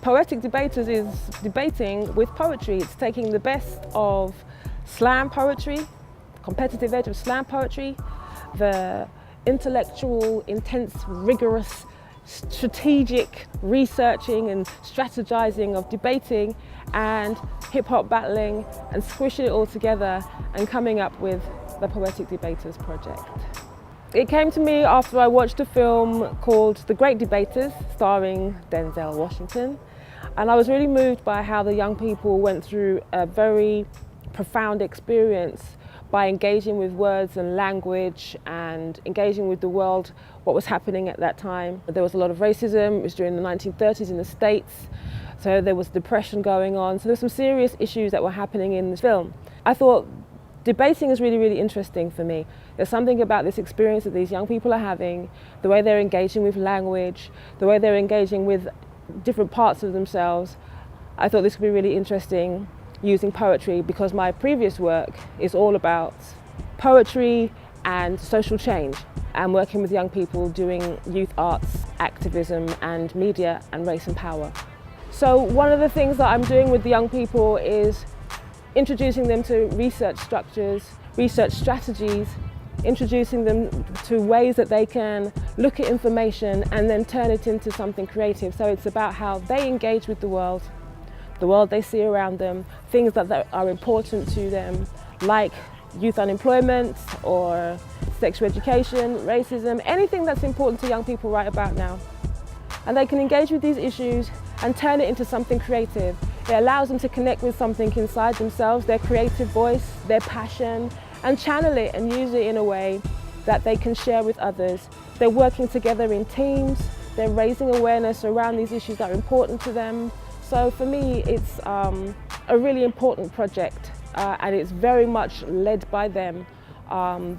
Poetic Debaters is debating with poetry. It's taking the best of slam poetry, competitive edge of slam poetry, the intellectual, intense, rigorous, strategic researching and strategizing of debating and hip-hop battling, and squishing it all together and coming up with the Poetic Debaters project. It came to me after I watched a film called The Great Debators, starring Denzel Washington, and I was really moved by how the young people went through a very profound experience by engaging with words and language and engaging with the world, what was happening at that time. There was a lot of racism. It was during the 1930s in the States, so there was depression going on. So there's some serious issues that were happening in this film. I thought debating is really, really interesting for me. There's something about this experience that these young people are having, the way they're engaging with language, the way they're engaging with different parts of themselves. I thought this could be really interesting using poetry, because my previous work is all about poetry and social change and working with young people doing youth arts, activism and media and race and power. So one of the things that I'm doing with the young people is introducing them to research structures, research strategies, introducing them to ways that they can look at information and then turn it into something creative. So it's about how they engage with the world they see around them, things that are important to them, like youth unemployment or sexual education, racism, anything that's important to young people right about now. And they can engage with these issues and turn it into something creative. It allows them to connect with something inside themselves, their creative voice, their passion, and channel it and use it in a way that they can share with others. They're working together in teams, they're raising awareness around these issues that are important to them. So for me, it's a really important project, and it's very much led by them.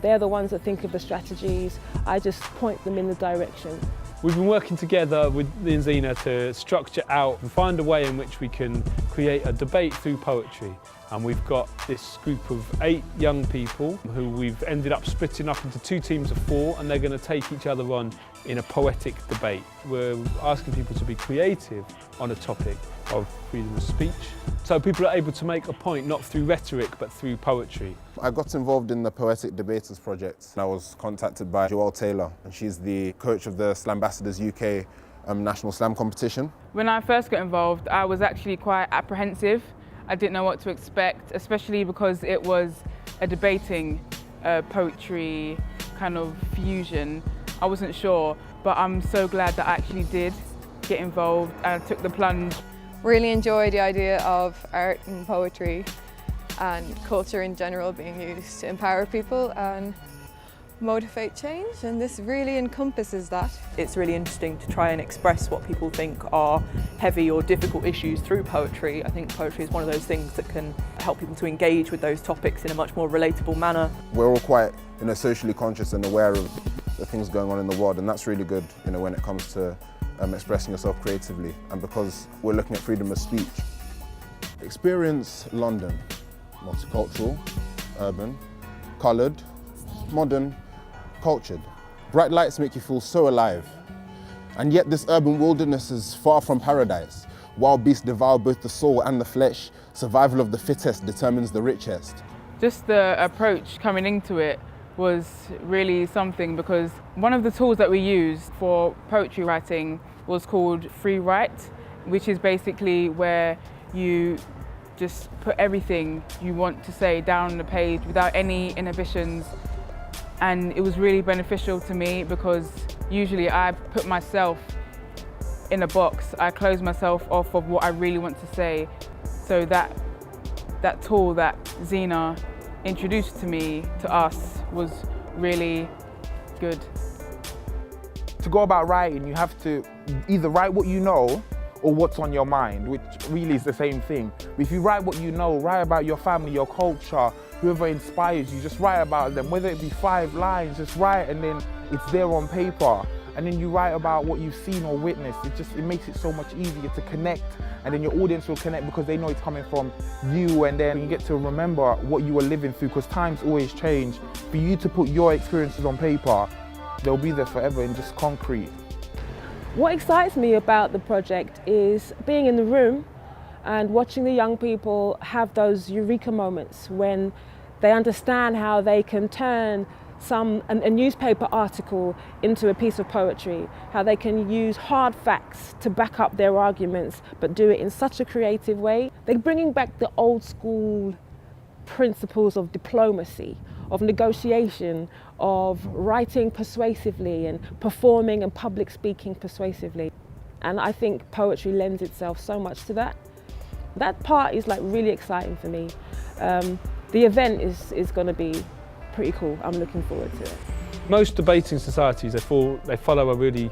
They're the ones that think of the strategies. I just point them in the direction. We've been working together with me and Zena to structure out and find a way in which we can create a debate through poetry. And we've got this group of 8 young people who we've ended up splitting up into 2 teams of 4, and they're going to take each other on in a poetic debate. We're asking people to be creative on a topic of freedom of speech, so people are able to make a point not through rhetoric but through poetry. I got involved in the Poetic Debaters project. I was contacted by Joelle Taylor, and she's the coach of the Slambassadors UK National Slam competition. When I first got involved, I was actually quite apprehensive. I didn't know what to expect, especially because it was a debating poetry kind of fusion. I wasn't sure, but I'm so glad that I actually did get involved and took the plunge. Really enjoy the idea of art and poetry and culture in general being used to empower people and motivate change, and this really encompasses that. It's really interesting to try and express what people think are heavy or difficult issues through poetry. I think poetry is one of those things that can help people to engage with those topics in a much more relatable manner. We're all quite, socially conscious and aware of the things going on in the world, and that's really good, when it comes to expressing yourself creatively. And because we're looking at freedom of speech. Experience London, multicultural, urban, coloured, modern, cultured. Bright lights make you feel so alive. And yet this urban wilderness is far from paradise. Wild beasts devour both the soul and the flesh. Survival of the fittest determines the richest. Just the approach coming into it was really something, because one of the tools that we used for poetry writing was called free write, which is basically where you just put everything you want to say down on the page without any inhibitions. And it was really beneficial to me because usually I put myself in a box. I close myself off of what I really want to say. So that tool that Zena introduced to us was really good. To go about writing, you have to either write what you know or what's on your mind, which really is the same thing. If you write what you know, write about your family, your culture, whoever inspires you, just write about them, whether it be 5 lines, just write, and then it's there on paper. And then you write about what you've seen or witnessed. It makes it so much easier to connect, and then your audience will connect because they know it's coming from you, and then you get to remember what you were living through, because times always change. For you to put your experiences on paper, they'll be there forever in just concrete. What excites me about the project is being in the room and watching the young people have those eureka moments when they understand how they can turn a newspaper article into a piece of poetry, how they can use hard facts to back up their arguments, but do it in such a creative way. They're bringing back the old school principles of diplomacy, of negotiation, of writing persuasively and performing and public speaking persuasively. And I think poetry lends itself so much to that. That part is like really exciting for me. The event is going to be pretty cool. I'm looking forward to it. Most debating societies, they follow a really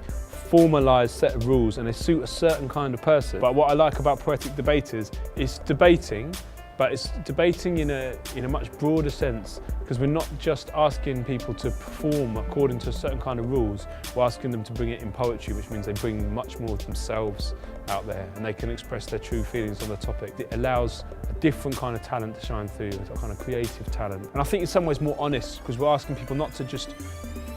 formalised set of rules and they suit a certain kind of person. But what I like about Poetic Debaters is debating, but it's debating in a much broader sense, because we're not just asking people to perform according to a certain kind of rules, we're asking them to bring it in poetry, which means they bring much more of themselves out there and they can express their true feelings on the topic. It allows a different kind of talent to shine through, a kind of creative talent. And I think in some ways more honest, because we're asking people not to just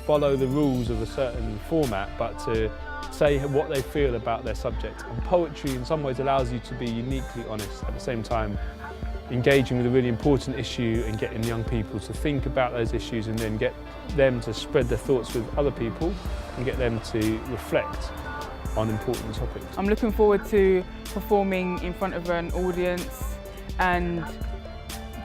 follow the rules of a certain format, but to say what they feel about their subject. And poetry in some ways allows you to be uniquely honest, at the same time engaging with a really important issue and getting young people to think about those issues and then get them to spread their thoughts with other people and get them to reflect on important topics. I'm looking forward to performing in front of an audience, and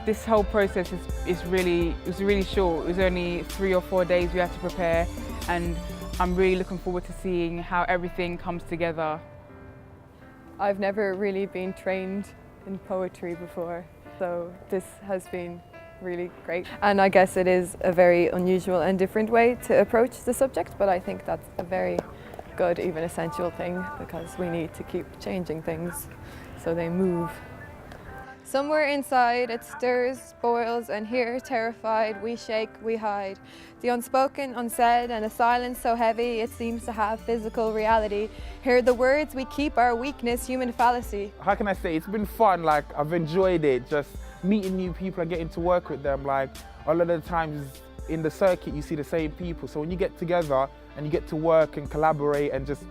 this whole process was really short. It was only 3 or 4 days we had to prepare, and I'm really looking forward to seeing how everything comes together. I've never really been trained in poetry before, so this has been really great. And I guess it is a very unusual and different way to approach the subject, but I think that's a very good, even essential thing, because we need to keep changing things so they move. Somewhere inside it stirs, boils, and here, terrified, we shake, we hide. The unspoken, unsaid, and a silence so heavy it seems to have physical reality. Hear the words, we keep our weakness, human fallacy. How can I say, it's been fun, like I've enjoyed it, just meeting new people and getting to work with them. Like a lot of the times in the circuit you see the same people, so when you get together and you get to work and collaborate and just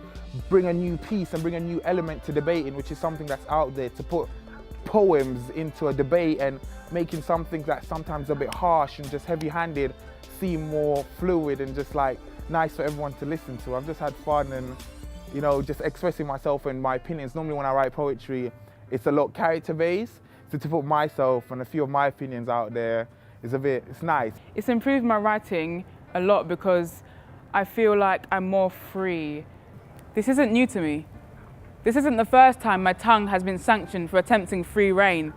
bring a new piece and bring a new element to debating, which is something that's out there, to put poems into a debate and making something that's sometimes a bit harsh and just heavy-handed seem more fluid and just like nice for everyone to listen to. I've just had fun and, you know, just expressing myself and my opinions. Normally when I write poetry, it's a lot character-based, so to put myself and a few of my opinions out there is it's nice. It's improved my writing a lot because I feel like I'm more free. This isn't new to me. This isn't the first time my tongue has been sanctioned for attempting free reign,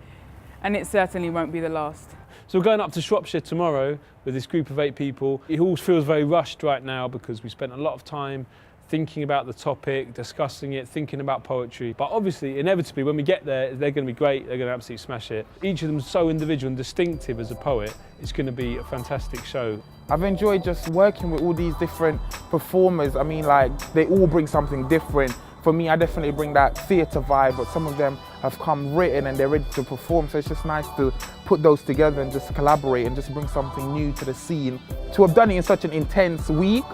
and it certainly won't be the last. So we're going up to Shropshire tomorrow with this group of 8 people. It all feels very rushed right now because we spent a lot of time thinking about the topic, discussing it, thinking about poetry. But obviously, inevitably, when we get there, they're going to be great, they're going to absolutely smash it. Each of them is so individual and distinctive as a poet. It's going to be a fantastic show. I've enjoyed just working with all these different performers. I mean, like, they all bring something different. For me, I definitely bring that theatre vibe, but some of them have come written and they're ready to perform, so it's just nice to put those together and just collaborate and just bring something new to the scene. To have done it in such an intense week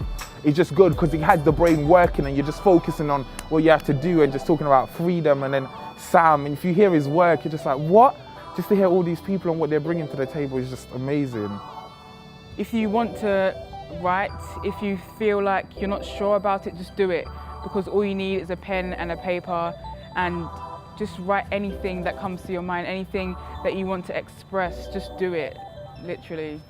is just good because it has the brain working and you're just focusing on what you have to do and just talking about freedom. And then Sam, and if you hear his work, you're just like, what? Just to hear all these people and what they're bringing to the table is just amazing. If you want to write, if you feel like you're not sure about it, just do it. Because all you need is a pen and a paper, and just write anything that comes to your mind, anything that you want to express, just do it, literally.